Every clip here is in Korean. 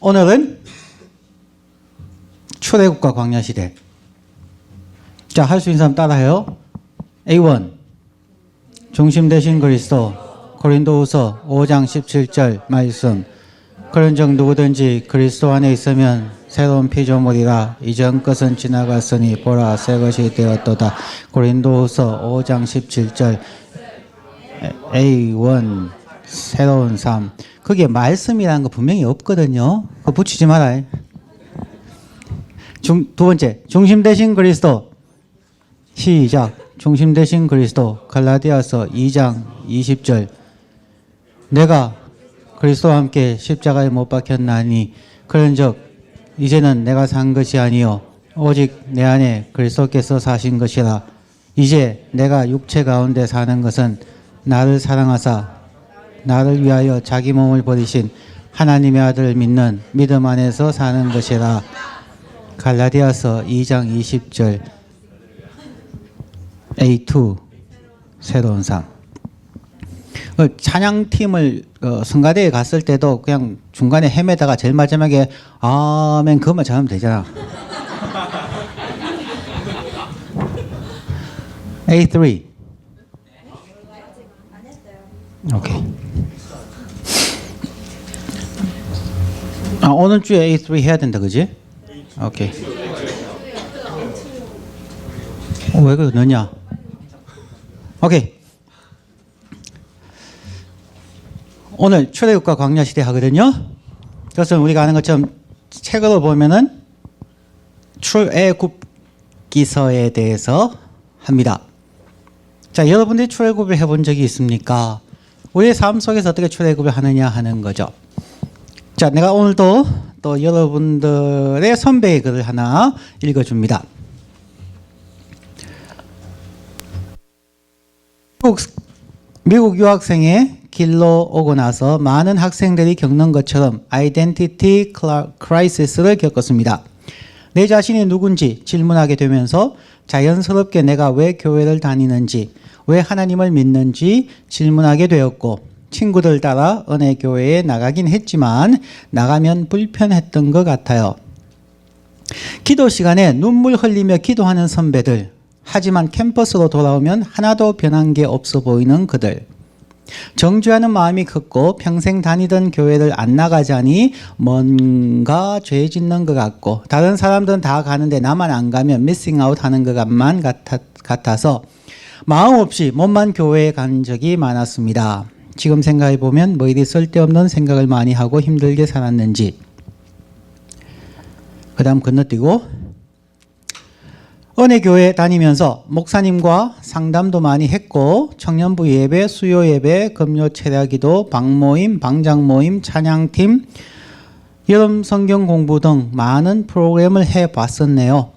오늘은 출애굽과 광야시대. 자, 할 수 있는 사람 따라해요. A1 중심 되신 그리스도. 고린도후서 5장 17절 말씀. 그런즉 누구든지 그리스도 안에 있으면 새로운 피조물이라. 이전 것은 지나갔으니 보라 새 것이 되었도다. 고린도후서 5장 17절. A1 새로운 삶. 그게 말씀이라는 거 분명히 없거든요. 그거 붙이지 말아요. 두 번째, 중심 되신 그리스도. 시작. 중심 되신 그리스도. 갈라디아서 2장 20절. 내가 그리스도와 함께 십자가에 못 박혔나니 그런즉 이제는 내가 산 것이 아니요 오직 내 안에 그리스도께서 사신 것이라. 이제 내가 육체 가운데 사는 것은 나를 사랑하사 나를 위하여 자기 몸을 버리신 하나님의 아들을 믿는 믿음 안에서 사는 것이라. 갈라디아서 2장 20절. A2 새로운 삶. 찬양팀을 성가대에 갔을 때도 그냥 중간에 헤매다가 제일 마지막에 아멘 그것만 잘하면 되잖아. A3 오케이. 오늘 주에 A3 해야 된다, 그지? 오케이. 왜 그거 넣냐? 오케이. 오늘 출애굽과 광야 시대 하거든요. 그래서 우리가 아는 것처럼 책으로 보면은 출애굽기서에 대해서 합니다. 자, 여러분들이 출애굽을 해본 적이 있습니까? 우리의 삶 속에서 어떻게 출애굽을 하느냐 하는 거죠. 자, 내가 오늘도 또 여러분들의 선배의 글을 하나 읽어줍니다. 미국 유학생의 길로 오고 나서 많은 학생들이 겪는 것처럼 아이덴티티 크라이시스를 겪었습니다. 내 자신이 누군지 질문하게 되면서 자연스럽게 내가 왜 교회를 다니는지, 왜 하나님을 믿는지 질문하게 되었고, 친구들 따라 은혜교회에 나가긴 했지만 나가면 불편했던 것 같아요. 기도 시간에 눈물 흘리며 기도하는 선배들, 하지만 캠퍼스로 돌아오면 하나도 변한 게 없어 보이는 그들. 정죄하는 마음이 컸고 평생 다니던 교회를 안 나가자니 뭔가 죄 짓는 것 같고, 다른 사람들은 다 가는데 나만 안 가면 미싱아웃 하는 것만 같아서 마음 없이 몸만 교회에 간 적이 많았습니다. 지금 생각해보면 뭐 이리 쓸데없는 생각을 많이 하고 힘들게 살았는지. 그 다음 건너뛰고, 은혜교회 다니면서 목사님과 상담도 많이 했고 청년부 예배, 수요 예배, 금요 체ля기도, 방모임, 방장모임, 찬양팀, 여름 성경 공부 등 많은 프로그램을 해봤었네요.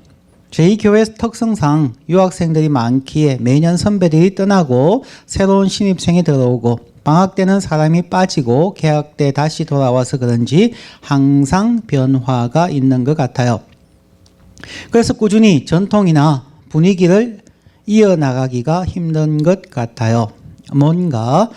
저희 교회 특성상 유학생들이 많기에 매년 선배들이 떠나고 새로운 신입생이 들어오고 방학 때는 사람이 빠지고 개학 때 다시 돌아와서 그런지 항상 변화가 있는 것 같아요. 그래서 꾸준히 전통이나 분위기를 이어나가기가 힘든 것 같아요. 뭔가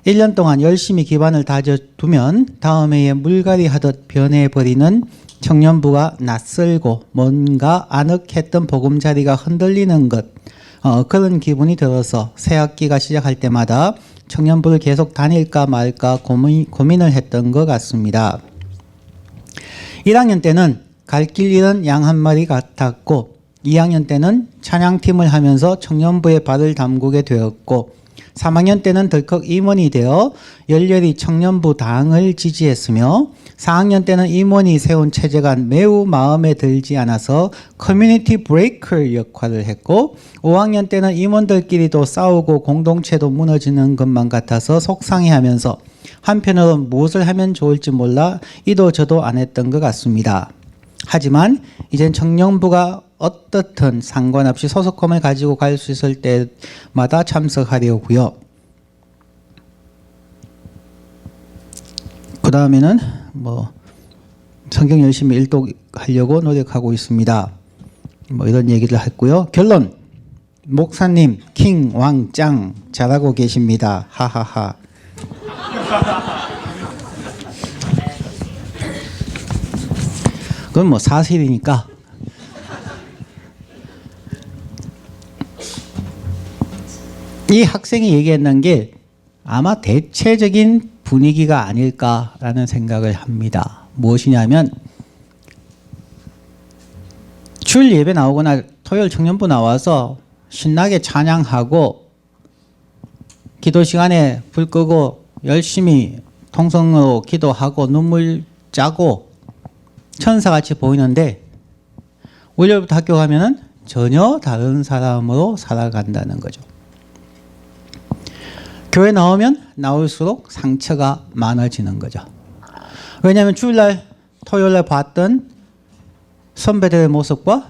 1년 동안 열심히 기반을 다져두면 다음 해에 물갈이 하듯 변해버리는 청년부가 낯설고 뭔가 아늑했던 보금자리가 흔들리는 것, 그런 기분이 들어서 새 학기가 시작할 때마다 청년부를 계속 다닐까 말까 고민을 했던 것 같습니다. 1학년 때는 갈 길 잃은 양 한 마리 같았고 2학년 때는 찬양팀을 하면서 청년부에 발을 담그게 되었고 3학년 때는 덜컥 임원이 되어 열렬히 청년부 당을 지지했으며 4학년 때는 임원이 세운 체제가 매우 마음에 들지 않아서 커뮤니티 브레이커 역할을 했고 5학년 때는 임원들끼리도 싸우고 공동체도 무너지는 것만 같아서 속상해하면서 한편으로 무엇을 하면 좋을지 몰라 이도 저도 안 했던 것 같습니다. 하지만 이젠 청년부가 어떻든 상관없이 소속감을 가지고 갈 수 있을 때마다 참석하려고요. 그 다음에는 뭐 성경 열심히 일독하려고 노력하고 있습니다. 뭐 이런 얘기를 했고요. 결론, 목사님 킹 왕짱 잘하고 계십니다. 하하하. 그건 뭐 사실이니까. 이 학생이 얘기했는 게 아마 대체적인 분위기가 아닐까라는 생각을 합니다. 무엇이냐면 주일 예배 나오거나 토요일 청년부 나와서 신나게 찬양하고 기도 시간에 불 끄고 열심히 통성으로 기도하고 눈물 짜고 천사같이 보이는데 월요일부터 학교 가면은 전혀 다른 사람으로 살아간다는 거죠. 교회 나오면 나올수록 상처가 많아지는 거죠. 왜냐하면 주일날 토요일날 봤던 선배들의 모습과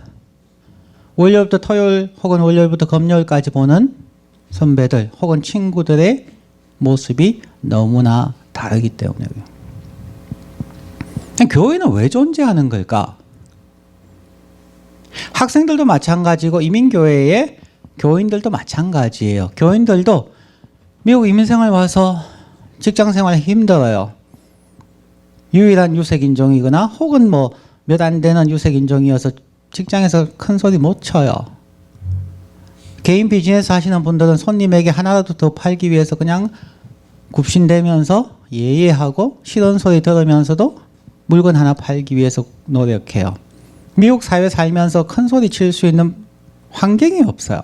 월요일부터 토요일 혹은 월요일부터 금요일까지 보는 선배들 혹은 친구들의 모습이 너무나 다르기 때문에. 교회는 왜 존재하는 걸까? 학생들도 마찬가지고 이민교회의 교인들도 마찬가지예요. 교인들도 미국 이민생활 와서 직장생활 힘들어요. 유일한 유색인종이거나 혹은 뭐 몇 안 되는 유색인종이어서 직장에서 큰 소리 못 쳐요. 개인 비즈니스 하시는 분들은 손님에게 하나라도 더 팔기 위해서 그냥 굽신대면서 예예하고 싫은 소리 들으면서도 물건 하나 팔기 위해서 노력해요. 미국 사회 살면서 큰 소리 칠 수 있는 환경이 없어요.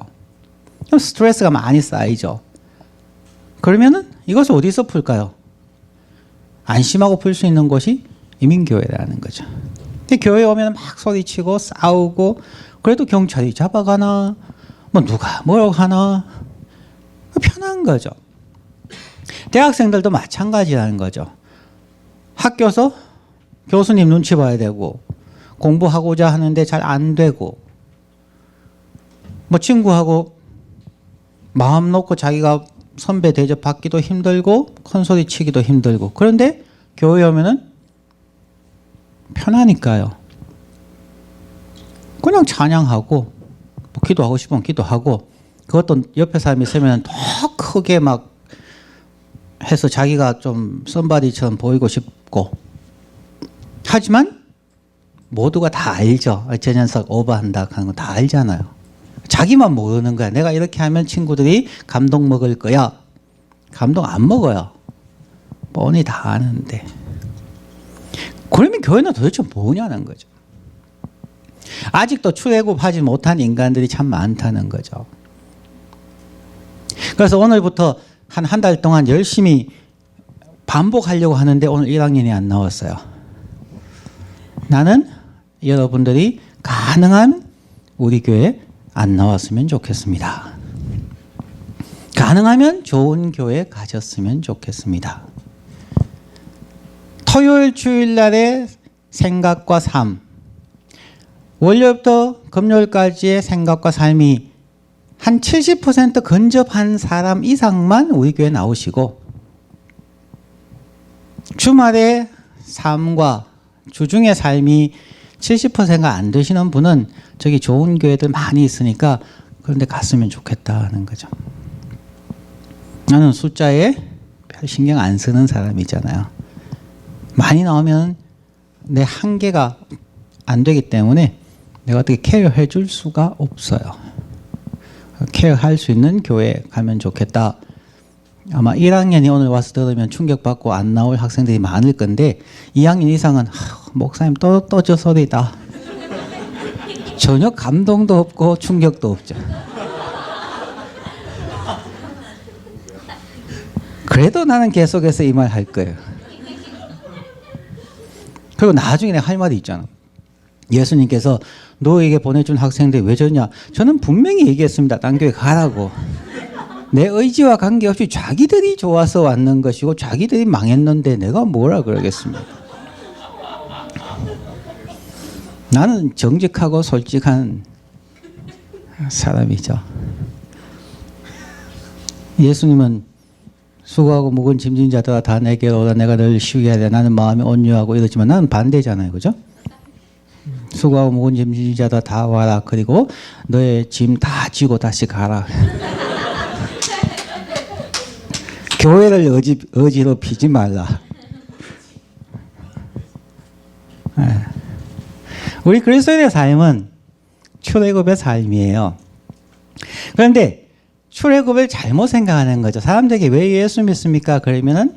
그럼 스트레스가 많이 쌓이죠. 그러면은 이것을 어디서 풀까요? 안심하고 풀 수 있는 곳이 이민교회라는 거죠. 근데 교회에 오면 막 소리치고 싸우고 그래도 경찰이 잡아가나 뭐 누가 뭐라고 하나 편한 거죠. 대학생들도 마찬가지라는 거죠. 학교에서 교수님 눈치 봐야 되고 공부하고자 하는데 잘 안 되고 뭐 친구하고 마음 놓고 자기가 선배 대접 받기도 힘들고 큰 소리 치기도 힘들고 그런데 교회 오면은 편하니까요. 그냥 찬양하고 뭐 기도하고 싶으면 기도하고 그것도 옆에 사람이 있으면 더 크게 막 해서 자기가 좀 썸바디처럼 보이고 싶고 하지만 모두가 다 알죠. 저 녀석 오버한다 하는 거 다 알잖아요. 자기만 모르는 거야. 내가 이렇게 하면 친구들이 감동 먹을 거야. 감동 안 먹어요. 뻔히 다 아는데. 그러면 교회는 도대체 뭐냐는 거죠. 아직도 출애굽하지 못한 인간들이 참 많다는 거죠. 그래서 오늘부터 한 달 동안 열심히 반복하려고 하는데 오늘 1학년이 안 나왔어요. 나는 여러분들이 가능한 우리 교회 안 나왔으면 좋겠습니다. 가능하면 좋은 교회 가졌으면 좋겠습니다. 토요일 주일날의 생각과 삶, 월요일부터 금요일까지의 생각과 삶이 한 70% 근접한 사람 이상만 우리 교회에 나오시고 주말의 삶과 주중의 삶이 70%가 안 되시는 분은 저기 좋은 교회들 많이 있으니까 그런데 갔으면 좋겠다는 거죠. 나는 숫자에 별 신경 안 쓰는 사람이잖아요. 많이 나오면 내 한계가 안 되기 때문에 내가 어떻게 케어해 줄 수가 없어요. 케어할 수 있는 교회 가면 좋겠다. 아마 1학년이 오늘 와서 들으면 충격받고 안 나올 학생들이 많을 건데 2학년 이상은 목사님 또 저 소리다. 전혀 감동도 없고 충격도 없죠. 그래도 나는 계속해서 이 말 할 거예요. 그리고 나중에 내가 할 말이 있잖아. 예수님께서 너에게 보내준 학생들이 왜 저러냐. 저는 분명히 얘기했습니다. 딴 교회 가라고. 내 의지와 관계없이 자기들이 좋아서 왔는 것이고 자기들이 망했는데 내가 뭐라 그러겠습니까. 나는 정직하고 솔직한 사람이죠. 예수님은 수고하고 무거운 짐진 자들아 다 내게로 오라 내가 너를 쉬게 하리라 나는 마음이 온유하고 이러지만 나는 반대잖아요. 그죠? 수고하고 무거운 짐진 자들아 다 와라 그리고 너의 짐 다 지고 다시 가라. 교회를 의지로 피지 말라. 우리 그리스도인의 삶은 출애굽의 삶이에요. 그런데 출애굽을 잘못 생각하는 거죠. 사람들에게 왜 예수 믿습니까? 그러면은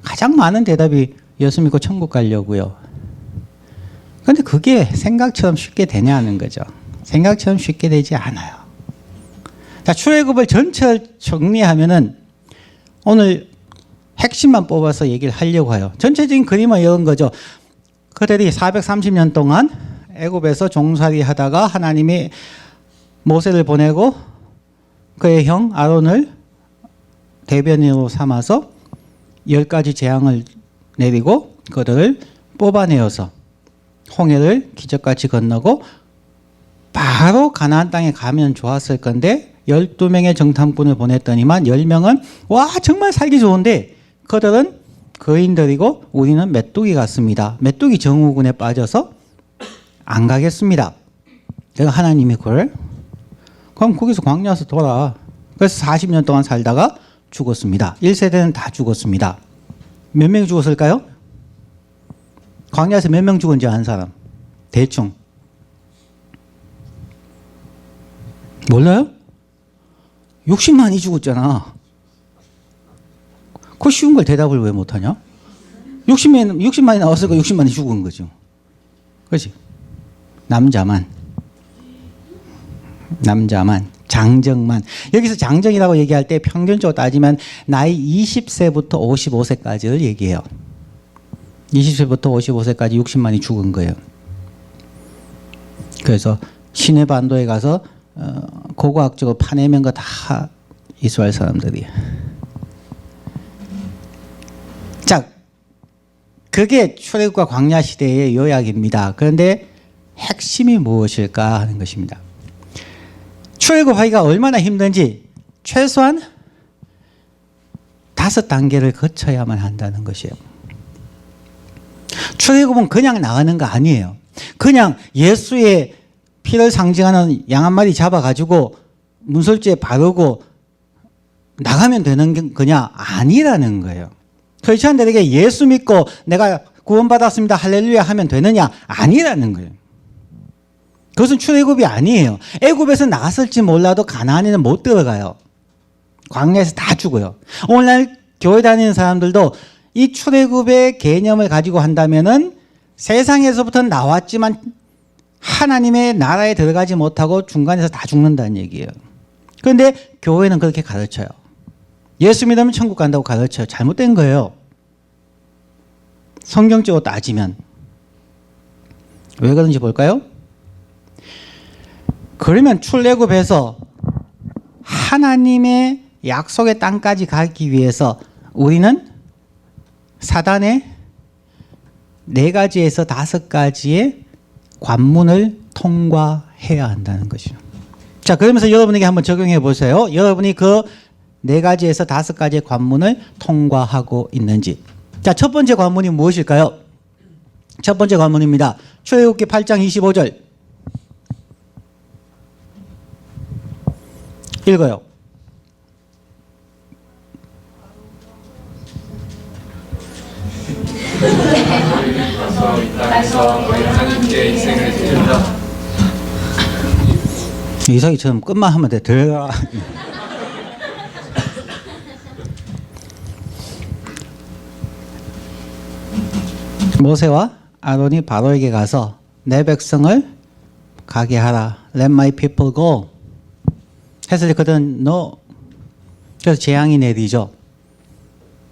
가장 많은 대답이 예수 믿고 천국 가려고요. 그런데 그게 생각처럼 쉽게 되냐는 거죠. 생각처럼 쉽게 되지 않아요. 자, 출애굽을 전체를 정리하면은 오늘 핵심만 뽑아서 얘기를 하려고 해요. 전체적인 그림은 이런 거죠. 그들이 430년 동안 애굽에서 종살이 하다가 하나님이 모세를 보내고 그의 형 아론을 대변인으로 삼아서 10가지 재앙을 내리고 그들을 뽑아내어서 홍해를 기적같이 건너고 바로 가나안 땅에 가면 좋았을 건데 12명의 정탐꾼을 보냈더니만 10명은 와 정말 살기 좋은데 그들은 거인들이고 우리는 메뚜기 같습니다. 메뚜기 증후군에 빠져서 안 가겠습니다. 내가 하나님이 그걸 그럼 거기서 광야에서 돌아. 그래서 40년 동안 살다가 죽었습니다. 1세대는 다 죽었습니다. 몇 명이 죽었을까요? 광야에서 몇 명 죽은지 아는 사람? 대충. 몰라요? 60만이 죽었잖아. 그 쉬운 걸 대답을 왜 못하냐? 60만이 나왔으니까 60만이 죽은 거죠. 그렇지? 남자만, 장정만. 여기서 장정이라고 얘기할 때 평균적으로 따지면 나이 20세부터 55세까지를 얘기해요. 20세부터 55세까지 60만이 죽은 거예요. 그래서 시내 반도에 가서 고고학적으로 파내면 거 다 이스라엘 사람들이. 자, 그게 출애굽과 광야 시대의 요약입니다. 그런데 핵심이 무엇일까 하는 것입니다. 출애굽하기가 얼마나 힘든지 최소한 5단계를 거쳐야만 한다는 것이에요. 출애굽은 그냥 나가는 거 아니에요. 그냥 예수의 피를 상징하는 양 한 마리 잡아가지고 문설주에 바르고 나가면 되는 게 그냥 아니라는 거예요. 크리스천들에게 예수 믿고 내가 구원받았습니다 할렐루야 하면 되느냐? 아니라는 거예요. 그것은 출애굽이 아니에요. 애굽에서 나갔을지 몰라도 가나안에는 못 들어가요. 광야에서 다 죽어요. 오늘날 교회 다니는 사람들도 이 출애굽의 개념을 가지고 한다면은 세상에서부터 나왔지만 하나님의 나라에 들어가지 못하고 중간에서 다 죽는다는 얘기예요. 그런데 교회는 그렇게 가르쳐요. 예수 믿으면 천국 간다고 가르쳐요. 잘못된 거예요. 성경적으로 따지면. 왜 그런지 볼까요? 그러면 출애굽에서 하나님의 약속의 땅까지 가기 위해서 우리는 사단의 4가지에서 5가지의 관문을 통과해야 한다는 것이죠. 자, 그러면서 여러분에게 한번 적용해 보세요. 여러분이 그 4가지에서 5가지의 관문을 통과하고 있는지. 자, 첫 번째 관문이 무엇일까요? 첫 번째 관문입니다. 출애굽기 8장 25절. 읽어요. 이상이처럼 끝만 하면 돼. 들어가. 모세와 아론이 바로에게 가서 내 백성을 가게 하라. Let my people go. 해서 그들은 no. 그래서 재앙이 내리죠.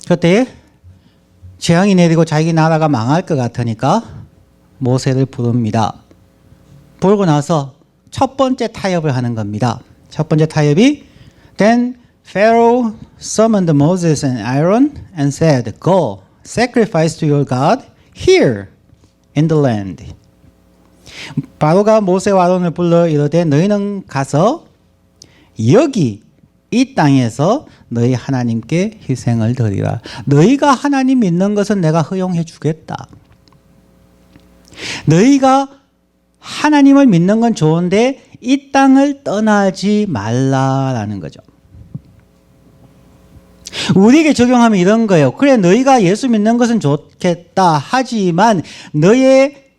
그때 재앙이 내리고 자기 나라가 망할 것 같으니까 모세를 부릅니다. 부르고 나서 첫 번째 타협을 하는 겁니다. 첫 번째 타협이 Then Pharaoh summoned Moses and Aaron and said, Go, sacrifice to your God here in the land. 바로가 모세와 아론을 불러 이르되 너희는 가서 여기 이 땅에서 너희 하나님께 희생을 드리라. 너희가 하나님 믿는 것은 내가 허용해 주겠다. 너희가 하나님을 믿는 건 좋은데 이 땅을 떠나지 말라라는 거죠. 우리에게 적용하면 이런 거예요. 그래, 너희가 예수 믿는 것은 좋겠다. 하지만 너의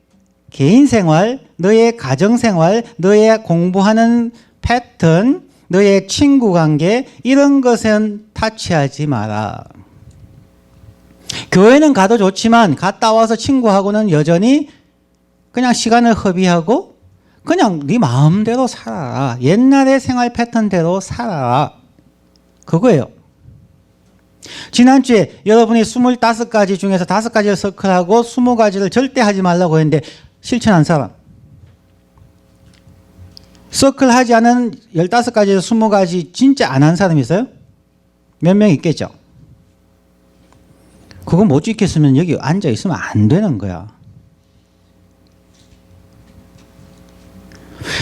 개인 생활, 너의 가정 생활, 너의 공부하는 패턴, 너의 친구 관계 이런 것은 타치하지 마라. 교회는 가도 좋지만 갔다 와서 친구하고는 여전히 그냥 시간을 허비하고 그냥 네 마음대로 살아라. 옛날의 생활 패턴대로 살아라. 그거예요. 지난주에 여러분이 25가지 중에서 5가지를 서클하고 20가지를 절대 하지 말라고 했는데 실천한 사람. 서클하지 않은 15가지에서 20가지 진짜 안 한 사람 있어요? 몇 명 있겠죠? 그거 못 지켰으면 여기 앉아 있으면 안 되는 거야.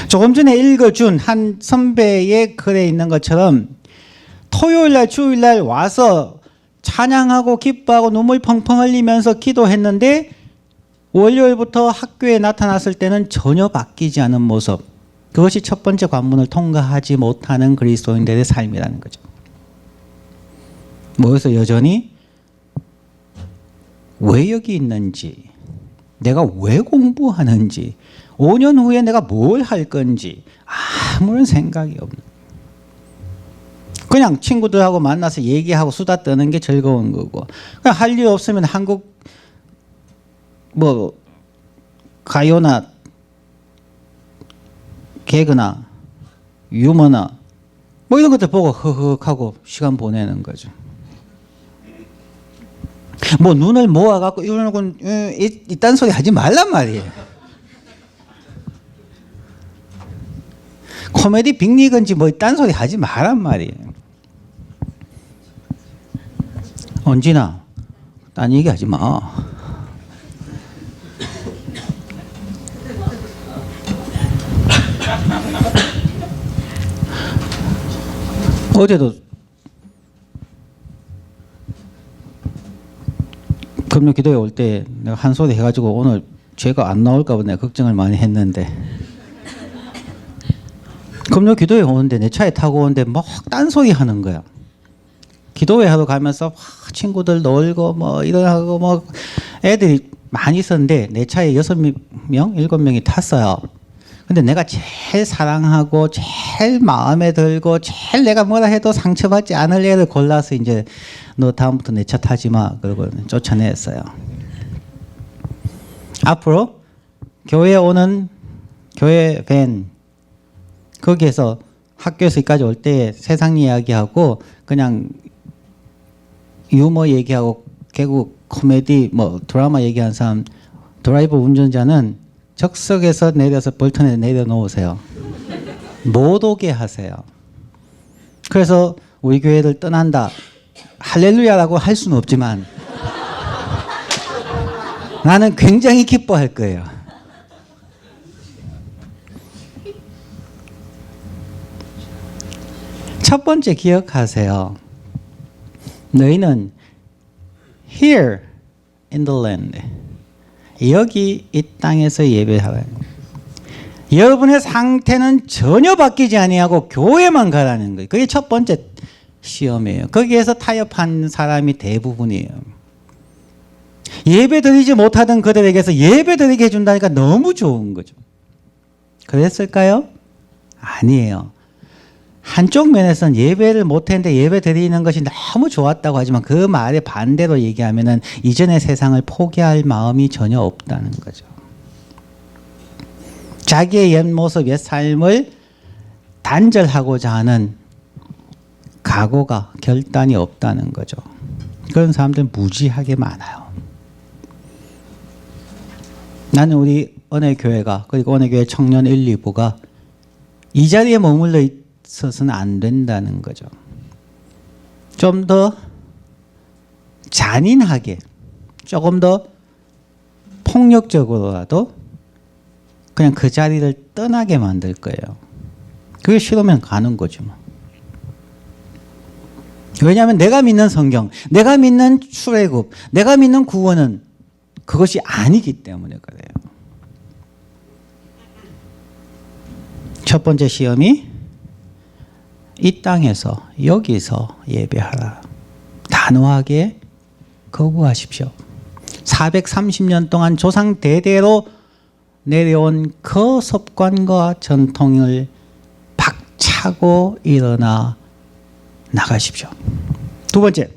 조금 전에 읽어준 한 선배의 글에 있는 것처럼 토요일날 주일날 와서 찬양하고 기뻐하고 눈물 펑펑 흘리면서 기도했는데 월요일부터 학교에 나타났을 때는 전혀 바뀌지 않은 모습. 그것이 첫 번째 관문을 통과하지 못하는 그리스도인들의 삶이라는 거죠. 모여서 여전히 왜 여기 있는지, 내가 왜 공부하는지, 5년 후에 내가 뭘 할 건지 아무런 생각이 없는. 그냥 친구들하고 만나서 얘기하고 수다 떠는 게 즐거운 거고, 그냥 할 일 없으면 한국 뭐 가요나 개그나 유머나 뭐 이런 것들 보고 허허하고 시간 보내는 거죠. 뭐 눈을 모아갖고 이런 건 이딴 소리 하지 말란 말이에요. 코미디 빅리그인지 뭐 이딴 소리 하지 말란 말이에요. 언제나 딴 얘기 하지 마. 어제도 금요 기도회 올 때 내가 한 소리 해가지고 오늘 죄가 안 나올까 봐 내가 걱정을 많이 했는데 금요 기도회 오는데 내 차에 타고 오는데 막 딴소리 하는 거야. 기도회 하러 가면서 친구들 놀고 뭐 이러고 뭐 애들이 많이 있었는데 내 차에 6명, 7명이 탔어요. 근데 내가 제일 사랑하고 제일 마음에 들고 제일 내가 뭐라 해도 상처받지 않을 애를 골라서 이제 너 다음부터 내 차 타지 마 그러고 쫓아냈어요. 앞으로 교회에 오는 교회 밴 거기에서 학교에서 여기까지 올 때 세상 이야기하고 그냥 유머 얘기하고 개그 코미디 뭐 드라마 얘기하는 사람 드라이버 운전자는 적석에서 내려서 벌턴에 내려놓으세요. 못 오게 하세요. 그래서 우리 교회를 떠난다. 할렐루야라고 할 수는 없지만 나는 굉장히 기뻐할 거예요. 첫 번째 기억하세요. 너희는 here in the land. 여기 이 땅에서 예배하라. 여러분의 상태는 전혀 바뀌지 아니하고 교회만 가라는 거예요. 그게 첫 번째 시험이에요. 거기에서 타협한 사람이 대부분이에요. 예배 드리지 못하던 그들에게서 예배 드리게 해준다니까 너무 좋은 거죠. 그랬을까요? 아니에요. 한쪽 면에서는 예배를 못했는데 예배 드리는 것이 너무 좋았다고 하지만 그 말에 반대로 얘기하면은 이전의 세상을 포기할 마음이 전혀 없다는 거죠. 자기의 옛 모습, 옛 삶을 단절하고자 하는 각오가, 결단이 없다는 거죠. 그런 사람들은 무지하게 많아요. 나는 우리 은혜교회가 그리고 은혜교회 청년 1, 2부가 이 자리에 머물러 있어서는 안 된다는 거죠. 좀 더 잔인하게, 조금 더 폭력적으로라도 그냥 그 자리를 떠나게 만들 거예요. 그게 싫으면 가는 거죠. 뭐. 왜냐하면 내가 믿는 성경, 내가 믿는 출애굽, 내가 믿는 구원은 그것이 아니기 때문에 그래요. 첫 번째 시험이 이 땅에서 여기서 예배하라. 단호하게 거부하십시오. 430년 동안 조상 대대로 내려온 그 습관과 전통을 박차고 일어나 나가십시오. 두 번째,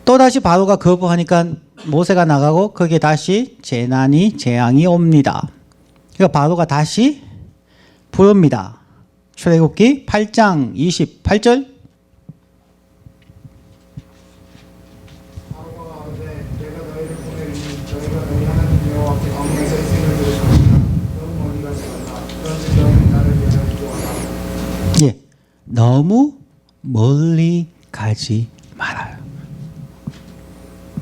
또다시 바로가 거부하니까 모세가 나가고 거기에 다시 재앙이 옵니다. 그러니까 바로가 다시 부릅니다. 출애굽기 8장 28절. 예, 너무 멀리 가지 말아요.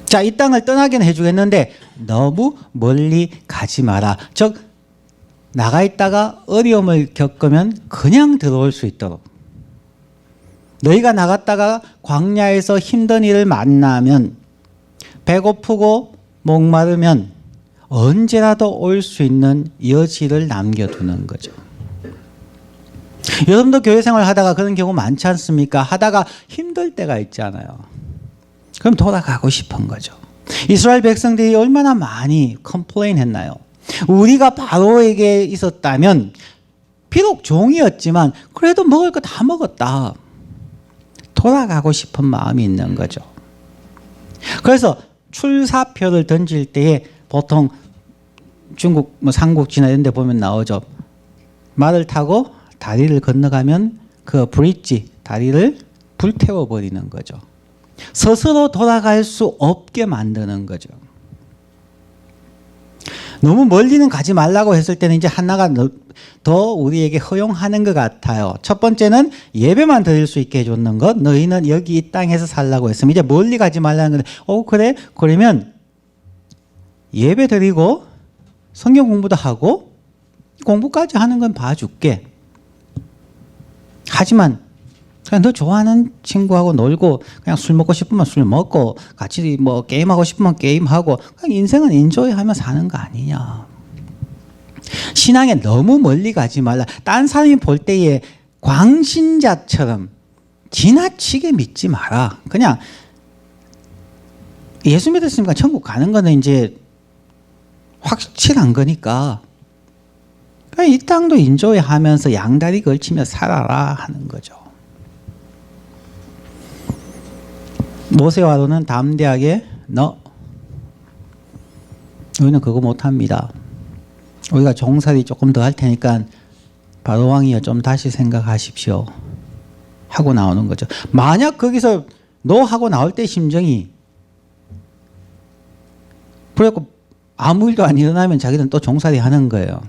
자, 이 땅을 떠나긴 해주겠는데 너무 멀리 가지 마라. 즉 나가 있다가 어려움을 겪으면 그냥 들어올 수 있도록, 너희가 나갔다가 광야에서 힘든 일을 만나면, 배고프고 목마르면 언제라도 올 수 있는 여지를 남겨두는 거죠. 여러분도 교회 생활 하다가 그런 경우 많지 않습니까? 하다가 힘들 때가 있잖아요. 그럼 돌아가고 싶은 거죠. 이스라엘 백성들이 얼마나 많이 컴플레인 했나요? 우리가 바로에게 있었다면 비록 종이었지만 그래도 먹을 거 다 먹었다. 돌아가고 싶은 마음이 있는 거죠. 그래서 출사표를 던질 때에 보통 중국 삼국지나 이런 데 보면 나오죠. 말을 타고 다리를 건너가면 그 브릿지, 다리를 불태워버리는 거죠. 스스로 돌아갈 수 없게 만드는 거죠. 너무 멀리는 가지 말라고 했을 때는 이제 하나가 더 우리에게 허용하는 것 같아요. 첫 번째는 예배만 드릴 수 있게 해줬는 것. 너희는 여기 이 땅에서 살라고 했으면 이제 멀리 가지 말라는 건데, 그래? 그러면 예배 드리고 성경 공부도 하고 공부까지 하는 건 봐줄게. 하지만 그냥 너 좋아하는 친구하고 놀고, 그냥 술 먹고 싶으면 술 먹고, 같이 뭐 게임하고 싶으면 게임하고, 그냥 인생은 인조이하며 사는 거 아니냐. 신앙에 너무 멀리 가지 말라. 딴 사람이 볼 때에 광신자처럼 지나치게 믿지 마라. 그냥 예수 믿었으니까 천국 가는 거는 이제 확실한 거니까 이 땅도 인조이하면서 양다리 걸치며 살아라 하는 거죠. 모세와 아론은 담대하게 우리는 그거 못합니다. 우리가 종살이 조금 더 할 테니까 바로 왕이여 좀 다시 생각하십시오 하고 나오는 거죠. 만약 거기서 하고 나올 때 심정이 그래갖고 아무 일도 안 일어나면 자기들은 또 종살이 하는 거예요.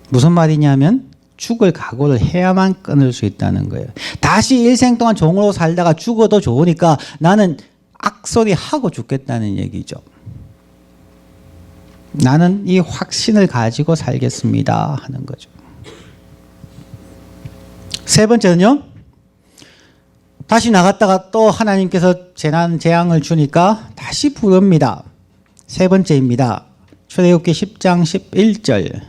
무슨 말이냐면 죽을 각오를 해야만 끊을 수 있다는 거예요. 다시 일생 동안 종으로 살다가 죽어도 좋으니까 나는 악소리 하고 죽겠다는 얘기죠. 나는 이 확신을 가지고 살겠습니다 하는 거죠. 세 번째는요, 다시 나갔다가 또 하나님께서 재앙을 주니까 다시 부릅니다. 세 번째입니다. 출애굽기 10장 11절.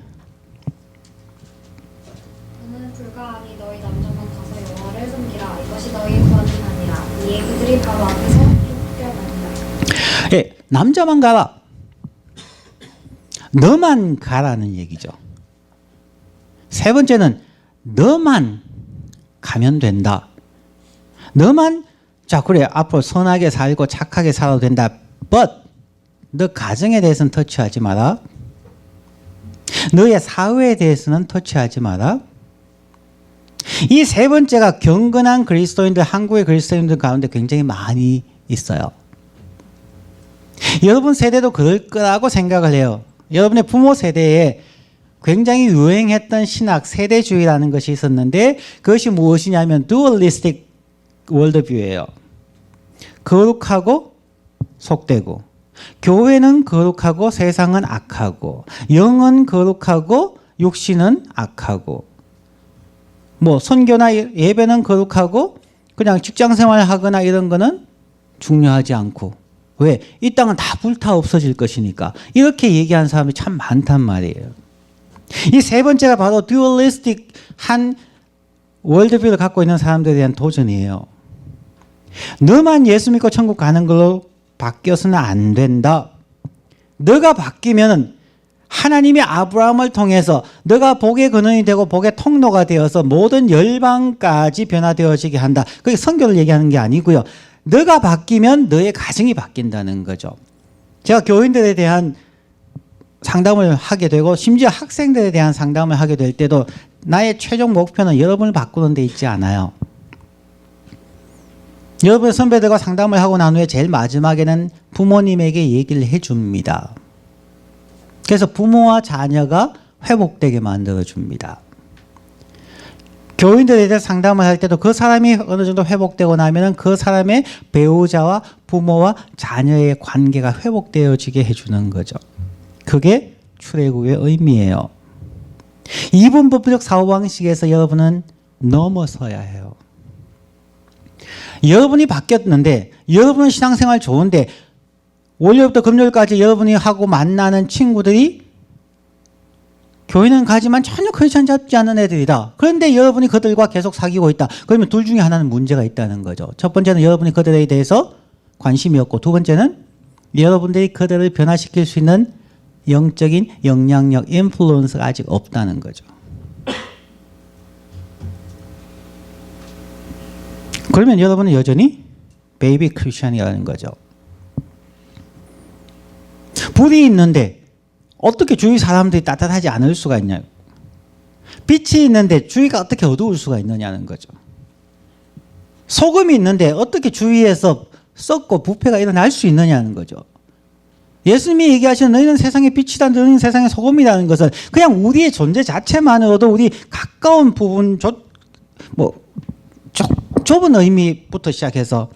너는 불가하니 너희 남자만 가서 여호와를 섬기라. 이것이 너희 구원이 아니라. 이에 그들이 바로 앞에서 뛰어다닌다. 예, 남자만 가라. 너만 가라는 얘기죠. 세 번째는 너만 가면 된다. 너만, 자, 그래, 앞으로 선하게 살고 착하게 살아도 된다. But 너 가정에 대해서는 터치하지 마라. 너의 사회에 대해서는 터치하지 마라. 이 세 번째가 경건한 그리스도인들, 한국의 그리스도인들 가운데 굉장히 많이 있어요. 여러분 세대도 그럴 거라고 생각을 해요. 여러분의 부모 세대에 굉장히 유행했던 신학 세대주의라는 것이 있었는데, 그것이 무엇이냐면 dualistic 월드뷰예요. 거룩하고 속되고, 교회는 거룩하고 세상은 악하고, 영은 거룩하고 육신은 악하고, 뭐 선교나 예배는 거룩하고 그냥 직장생활 하거나 이런 거는 중요하지 않고, 왜? 이 땅은 다 불타 없어질 것이니까. 이렇게 얘기하는 사람이 참 많단 말이에요. 이 세 번째가 바로 듀얼리스틱한 월드뷰를 갖고 있는 사람들에 대한 도전이에요. 너만 예수 믿고 천국 가는 걸로 바뀌어서는 안 된다. 너가 바뀌면 하나님이 아브라함을 통해서 너가 복의 근원이 되고 복의 통로가 되어서 모든 열방까지 변화되어지게 한다. 그게 선교를 얘기하는 게 아니고요. 너가 바뀌면 너의 가정이 바뀐다는 거죠. 제가 교인들에 대한 상담을 하게 되고 심지어 학생들에 대한 상담을 하게 될 때도 나의 최종 목표는 여러분을 바꾸는 데 있지 않아요. 여러분 선배들과 상담을 하고 난 후에 제일 마지막에는 부모님에게 얘기를 해줍니다. 그래서 부모와 자녀가 회복되게 만들어줍니다. 교인들에 대해 상담을 할 때도 그 사람이 어느 정도 회복되고 나면은 그 사람의 배우자와 부모와 자녀의 관계가 회복되어지게 해주는 거죠. 그게 출애굽의 의미예요. 이분법적 사고방식에서 여러분은 넘어서야 해요. 여러분이 바뀌었는데 여러분은 신앙생활 좋은데 월요일부터 금요일까지 여러분이 하고 만나는 친구들이 교회는 가지만 전혀 크리스천 잡지 않는 애들이다. 그런데 여러분이 그들과 계속 사귀고 있다. 그러면 둘 중에 하나는 문제가 있다는 거죠. 첫 번째는 여러분이 그들에 대해서 관심이 없고 두 번째는 여러분들이 그들을 변화시킬 수 있는 영적인 영향력, 인플루언스가 아직 없다는 거죠. 그러면 여러분은 여전히 베이비 크리스천이라는 거죠. 불이 있는데 어떻게 주위 사람들이 따뜻하지 않을 수가 있냐요. 빛이 있는데 주위가 어떻게 어두울 수가 있느냐는 거죠. 소금이 있는데 어떻게 주위에서 썩고 부패가 일어날 수 있느냐는 거죠. 예수님이 얘기하시는 너희는 세상의 빛이다, 너희는 세상의 소금이라는 것은 그냥 우리의 존재 자체만으로도 우리 가까운 부분, 좁은 의미부터 시작해서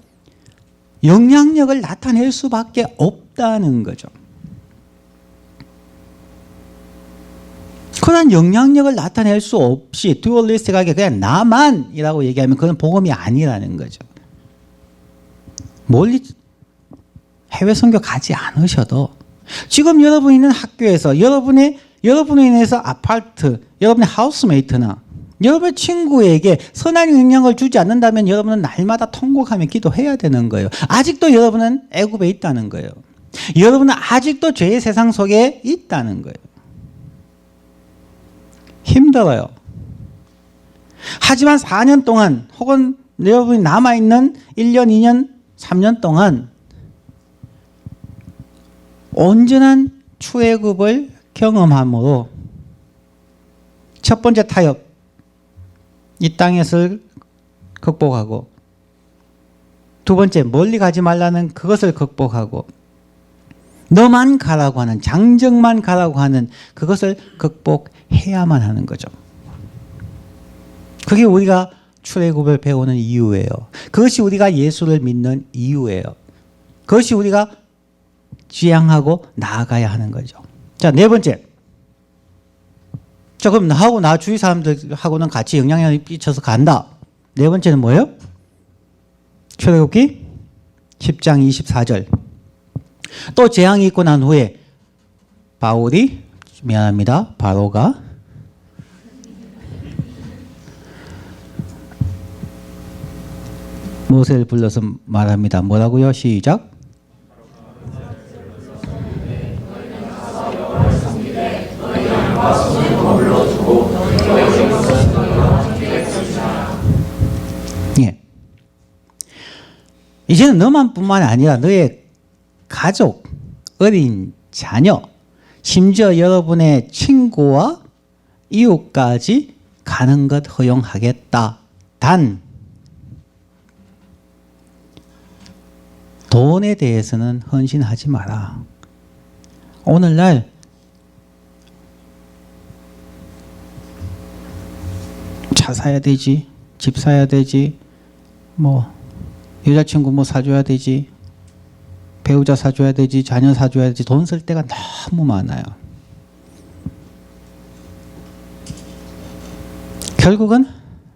영향력을 나타낼 수밖에 없다는 거죠. 그런 영향력을 나타낼 수 없이 듀얼리스틱하게 그냥 나만이라고 얘기하면 그건 복음이 아니라는 거죠. 멀리 해외 선교 가지 않으셔도 지금 여러분이 있는 학교에서 여러분으로 인해서 아파트, 여러분의 하우스메이트나 여러분의 친구에게 선한 영향을 주지 않는다면 여러분은 날마다 통곡하며 기도해야 되는 거예요. 아직도 여러분은 애굽에 있다는 거예요. 여러분은 아직도 죄의 세상 속에 있다는 거예요. 힘들어요. 하지만 4년 동안 혹은 여러분이 남아있는 1년, 2년, 3년 동안 온전한 출애굽을 경험함으로 첫 번째 타협, 이 땅에서를 극복하고 두 번째 멀리 가지 말라는 그것을 극복하고 너만 가라고 하는 장정만 가라고 하는 그것을 극복해야만 하는 거죠. 그게 우리가 출애굽을 배우는 이유예요. 그것이 우리가 예수를 믿는 이유예요. 그것이 우리가 지향하고 나아가야 하는 거죠. 자, 네 번째. 자, 그럼 나하고 나 주위 사람들하고는 같이 영향력을 끼쳐서 간다. 네 번째는 뭐예요? 출애굽기 10장 24절. 또 재앙이 있고 난 후에 바로가 모세를 불러서 말합니다. 뭐라고요? 시작. 예. 이제는 너만 뿐만 아니라 너의 가족, 어린 자녀, 심지어 여러분의 친구와 이웃까지 가는 것 허용하겠다. 단 돈에 대해서는 헌신하지 마라. 오늘날 차 사야 되지, 집 사야 되지, 여자친구 사줘야 되지, 배우자 사줘야 되지, 자녀 사줘야 되지, 돈 쓸 때가 너무 많아요. 결국은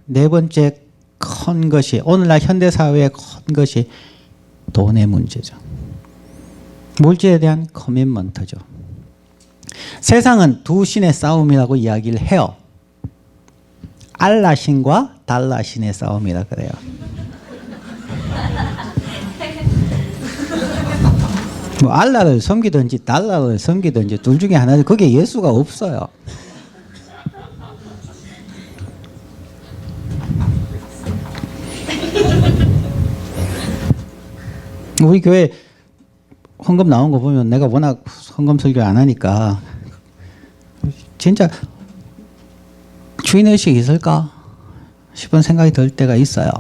네 번째 큰 것이, 오늘날 현대사회의 큰 것이 돈의 문제죠. 물질에 대한 커밋먼트죠. 세상은 두 신의 싸움이라고 이야기를 해요. 알라 신과 달라 신의 싸움이라 그래요. 뭐 알라를 섬기든지 달러를 섬기든지 둘 중에 하나는 그게 예수가 없어요. 우리 교회 헌금 나온 거 보면 내가 워낙 헌금 설교 안 하니까 진짜 주인의식이 있을까 싶은 생각이 들 때가 있어요.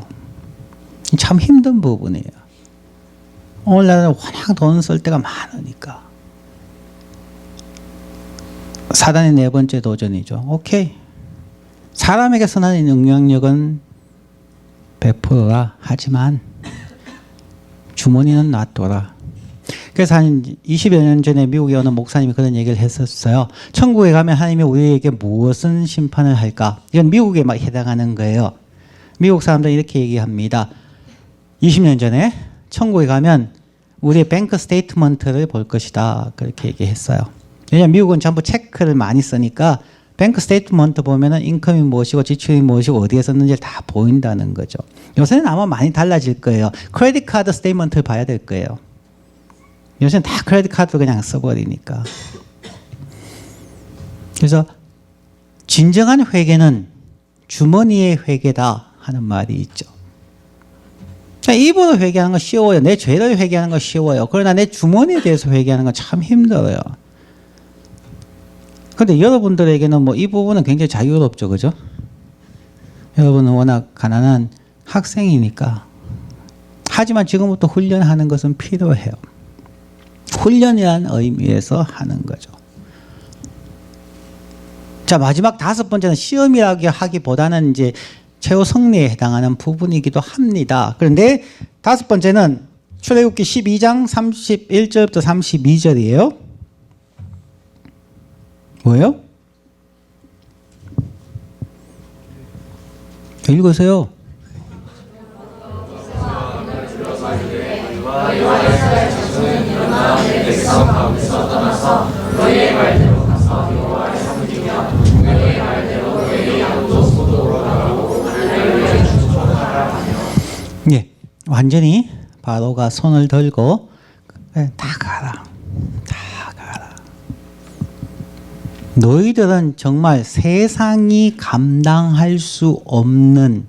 참 힘든 부분이에요. 오늘날은 워낙 돈 쓸 때가 많으니까. 사단의 네 번째 도전이죠. 오케이. 사람에게 선한 영향력은 베풀어라. 하지만 주머니는 놔둬라. 그래서 한 20여 년 전에 미국에 어느 목사님이 그런 얘기를 했었어요. 천국에 가면 하나님이 우리에게 무엇은 심판을 할까? 이건 미국에 막 해당하는 거예요. 미국 사람들은 이렇게 얘기합니다. 20년 전에 천국에 가면 우리의 뱅크 스테이트먼트를 볼 것이다. 그렇게 얘기했어요. 왜냐하면 미국은 전부 체크를 많이 쓰니까 뱅크 스테이트먼트 보면은 인컴이 무엇이고 지출이 무엇이고 어디에 썼는지 다 보인다는 거죠. 요새는 아마 많이 달라질 거예요. 크레딧 카드 스테이트먼트를 봐야 될 거예요. 요새는 다 크레딧 카드 그냥 써버리니까. 그래서 진정한 회개는 주머니의 회개다 하는 말이 있죠. 입으로 회개하는 건 쉬워요. 내 죄를 회개하는 건 쉬워요. 그러나 내 주머니에 대해서 회개하는 건 참 힘들어요. 그런데 여러분들에게는 뭐 이 부분은 굉장히 자유롭죠, 그죠? 여러분은 워낙 가난한 학생이니까. 하지만 지금부터 훈련하는 것은 필요해요. 훈련이라는 의미에서 하는 거죠. 자, 마지막 다섯 번째는 시험이라고 하기보다는 이제 최후 승리에 해당하는 부분이기도 합니다. 그런데 다섯 번째는 출애굽기 12장 31절부터 32절이에요. 뭐예요? 읽으세요. 예, 완전히 바로가 손을 들고 다 가라, 다 가라. 너희들은 정말 세상이 감당할 수 없는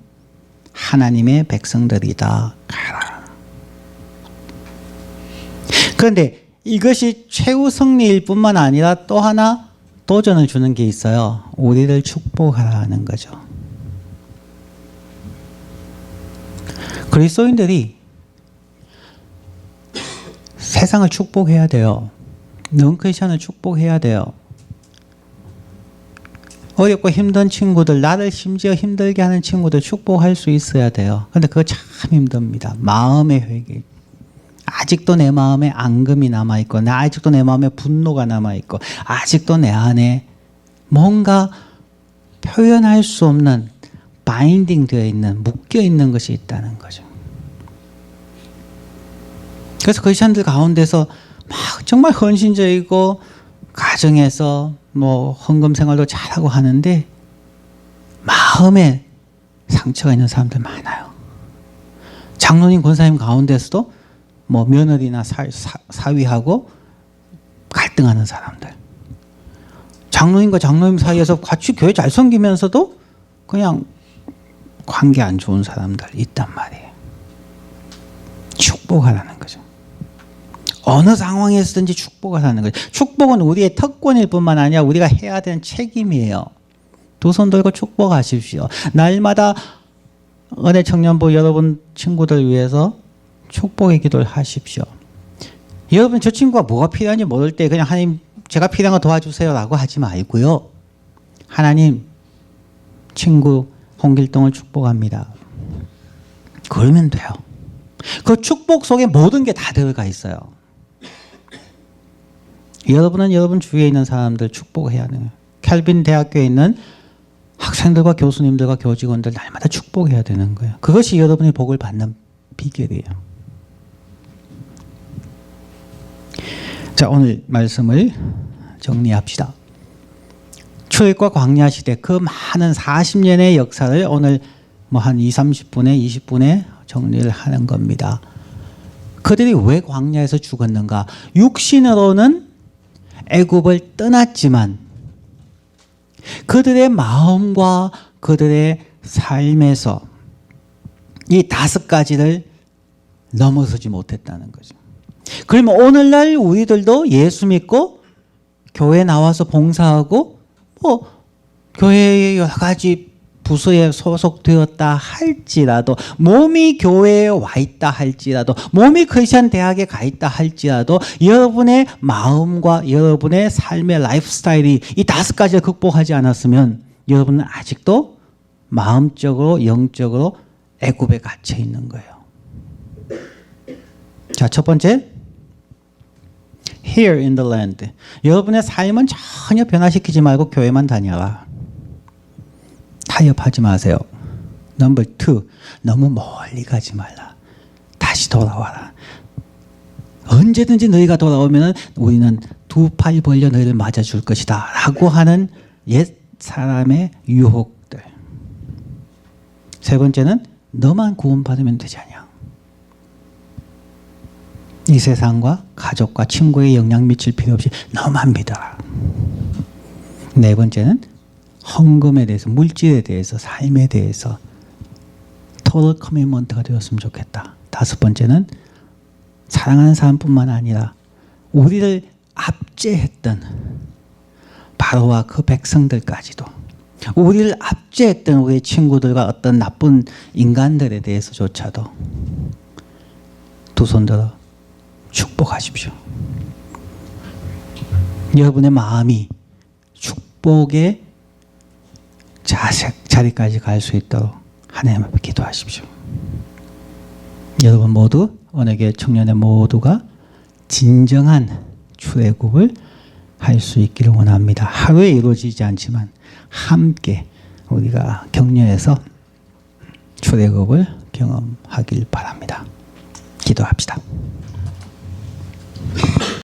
하나님의 백성들이다. 가라. 그런데 이것이 최후 승리일 뿐만 아니라 또 하나 도전을 주는 게 있어요. 우리를 축복하라는 거죠. 그리스도인들이 세상을 축복해야 돼요. 넌크리스천을 축복해야 돼요. 어렵고 힘든 친구들, 나를 심지어 힘들게 하는 친구들 축복할 수 있어야 돼요. 근데 그거 참 힘듭니다. 마음의 회개. 아직도 내 마음에 앙금이 남아있고, 아직도 내 마음에 분노가 남아있고, 아직도 내 안에 뭔가 표현할 수 없는 바인딩 되어 있는, 묶여 있는 것이 있다는 거죠. 그래서 크리스천들 가운데서 막 정말 헌신적이고 가정에서 뭐 헌금 생활도 잘하고 하는데 마음에 상처가 있는 사람들 많아요. 장로님, 권사님 가운데서도 뭐 며느리나 사위하고 갈등하는 사람들. 장로님과 장로님 사이에서 같이 교회 잘 섬기면서도 그냥 관계 안 좋은 사람들 있단 말이에요. 축복하라는 거죠. 어느 상황에서든지 축복하라는 거죠. 축복은 우리의 특권일 뿐만 아니라 우리가 해야 되는 책임이에요. 두 손 들고 축복하십시오. 날마다 은혜 청년부 여러분 친구들 위해서 축복의 기도를 하십시오. 여러분 저 친구가 뭐가 필요한지 모를 때 그냥 하나님 제가 필요한 거 도와주세요 라고 하지 말고요. 하나님 친구 홍길동을 축복합니다. 그러면 돼요. 그 축복 속에 모든 게 다 들어가 있어요. 여러분은 여러분 주위에 있는 사람들 축복해야 돼요. 캘빈 대학교에 있는 학생들과 교수님들과 교직원들 날마다 축복해야 되는 거예요. 그것이 여러분이 복을 받는 비결이에요. 자, 오늘 말씀을 정리합시다. 출애굽과 광야 시대 그 많은 40년의 역사를 오늘 뭐 한 20, 30분에 20분에 정리를 하는 겁니다. 그들이 왜 광야에서 죽었는가? 육신으로는 애굽을 떠났지만 그들의 마음과 그들의 삶에서 이 5가지를 넘어서지 못했다는 거죠. 그러면 오늘날 우리들도 예수 믿고 교회 나와서 봉사하고 교회의 여러 가지 부서에 소속되었다 할지라도, 몸이 교회에 와 있다 할지라도, 몸이 크리스천 대학에 가 있다 할지라도, 여러분의 마음과 여러분의 삶의 라이프 스타일이 이 5가지를 극복하지 않았으면 여러분은 아직도 마음적으로 영적으로 애굽에 갇혀 있는 거예요. 자, 첫 번째, here in the land. 여러분의 삶은 전혀 변화시키지 말고 교회만 다녀라. 타협하지 마세요. 넘버 2, 너무 멀리 가지 말라. 다시 돌아와라. 언제든지 너희가 돌아오면 우리는 2팔 벌려 너희를 맞아줄 것이다 라고 하는 옛 사람의 유혹들. 세 번째는 너만 구원받으면 되지 않냐. 이 세상과 가족과 친구에 영향 미칠 필요 없이 너만 믿어라. 네 번째는 헌금에 대해서, 물질에 대해서, 삶에 대해서 토tal 커미먼트가 되었으면 좋겠다. 5번째는 사랑하는 사람뿐만 아니라 우리를 압제했던 바로와 그 백성들까지도, 우리를 압제했던 우리 친구들과 어떤 나쁜 인간들에 대해서조차도 두 손 들어 축복하십시오. 여러분의 마음이 축복의 자리까지 갈 수 있도록 하나님 앞에 기도하십시오. 여러분 모두, 언약의 청년의 모두가 진정한 출애굽을 할 수 있기를 원합니다. 하루에 이루어지지 않지만 함께 우리가 격려해서 출애굽을 경험하길 바랍니다. 기도합시다.